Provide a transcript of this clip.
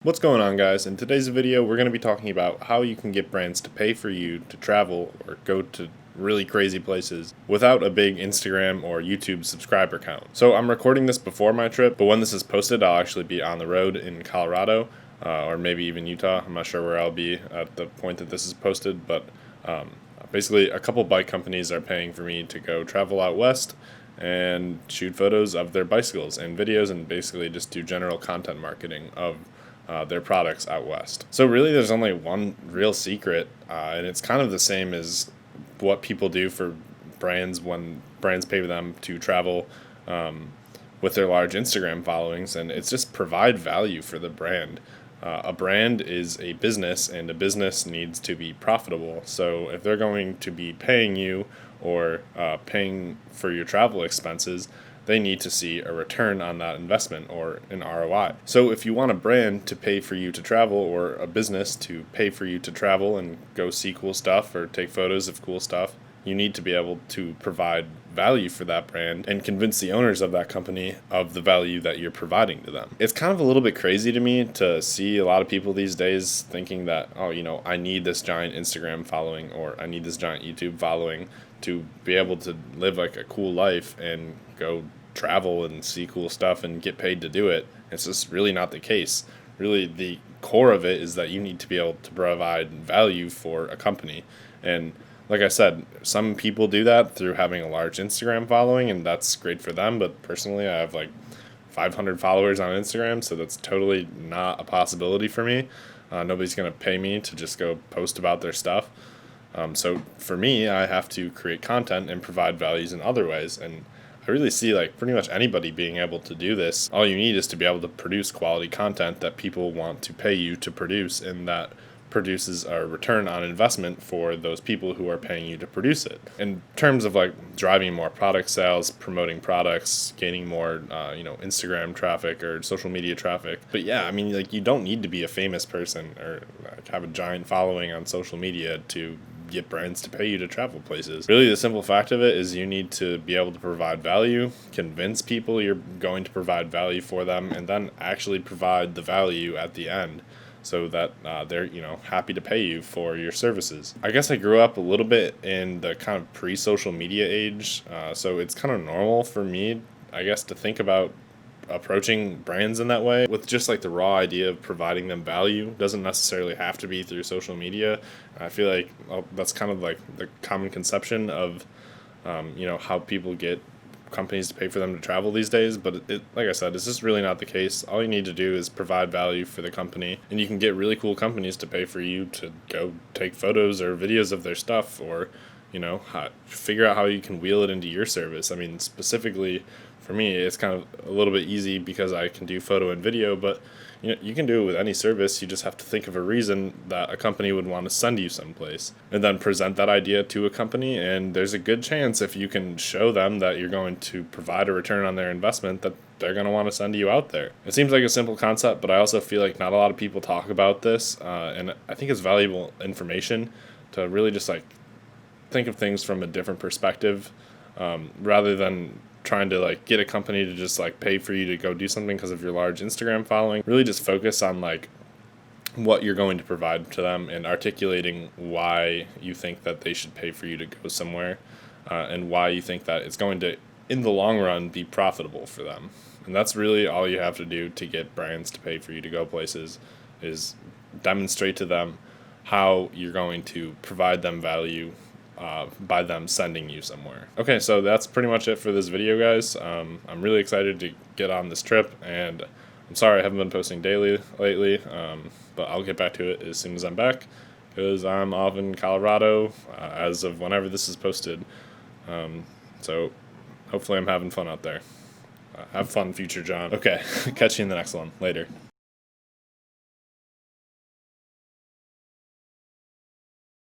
What's going on, guys? In today's video we're going to be talking about how you can get brands to pay for you to travel or go to really crazy places without a big Instagram or YouTube subscriber count. So I'm recording this before my trip, but when this is posted I'll actually be on the road in Colorado or maybe even Utah. I'm not sure where I'll be at the point that this is posted, but basically a couple bike companies are paying for me to go travel out west and shoot photos of their bicycles and videos and basically just do general content marketing of their products out west. So really there's only one real secret, and it's kind of the same as what people do for brands when brands pay them to travel with their large Instagram followings, and it's just provide value for the brand. A brand is a business, and a business needs to be profitable. So if they're going to be paying you or paying for your travel expenses, they need to see a return on that investment or an ROI. So if you want a brand to pay for you to travel or a business to pay for you to travel and go see cool stuff or take photos of cool stuff, you need to be able to provide value for that brand and convince the owners of that company of the value that you're providing to them. It's kind of a little bit crazy to me to see a lot of people these days thinking that, I need this giant Instagram following or I need this giant YouTube following to be able to live like a cool life and go travel and see cool stuff and get paid to do it. It's just really not the case. Really, the core of it is that you need to be able to provide value for a company. And like I said, some people do that through having a large Instagram following, and that's great for them. But personally, I have like 500 followers on Instagram, so that's totally not a possibility for me. Nobody's going to pay me to just go post about their stuff. So for me, I have to create content and provide values in other ways. And I really see like pretty much anybody being able to do this. All you need is to be able to produce quality content that people want to pay you to produce, and that produces a return on investment for those people who are paying you to produce it. In terms of like driving more product sales, promoting products, gaining more Instagram traffic or social media traffic. But yeah, I mean, like, you don't need to be a famous person or like have a giant following on social media to get brands to pay you to travel places. Really, the simple fact of it is you need to be able to provide value, convince people you're going to provide value for them, and then actually provide the value at the end so that they're happy to pay you for your services. I guess I grew up a little bit in the kind of pre-social media age, so it's kind of normal for me, I guess, to think about approaching brands in that way with just like the raw idea of providing them value. Doesn't necessarily have to be through social media. I feel like that's kind of like the common conception of how people get companies to pay for them to travel these days, but like I said, it's just really not the case. All you need to do is provide value for the company, and you can get really cool companies to pay for you to go take photos or videos of their stuff, or figure out how you can wheel it into your service. I mean, specifically for me, it's kind of a little bit easy because I can do photo and video, but you can do it with any service. You just have to think of a reason that a company would want to send you someplace and then present that idea to a company, and there's a good chance if you can show them that you're going to provide a return on their investment that they're going to want to send you out there. It seems like a simple concept, but I also feel like not a lot of people talk about this, and I think it's valuable information to really just like think of things from a different perspective, rather than trying to like get a company to just like pay for you to go do something because of your large Instagram following. Really just focus on like what you're going to provide to them and articulating why you think that they should pay for you to go somewhere, and why you think that it's going to, in the long run, be profitable for them. And that's really all you have to do to get brands to pay for you to go places, is demonstrate to them how you're going to provide them value by them sending you somewhere. Okay, so that's pretty much it for this video, guys. I'm really excited to get on this trip, and I'm sorry I haven't been posting daily lately, but I'll get back to it as soon as I'm back, because I'm off in Colorado as of whenever this is posted. So hopefully I'm having fun out there. Have fun, future John. Okay, catch you in the next one. Later.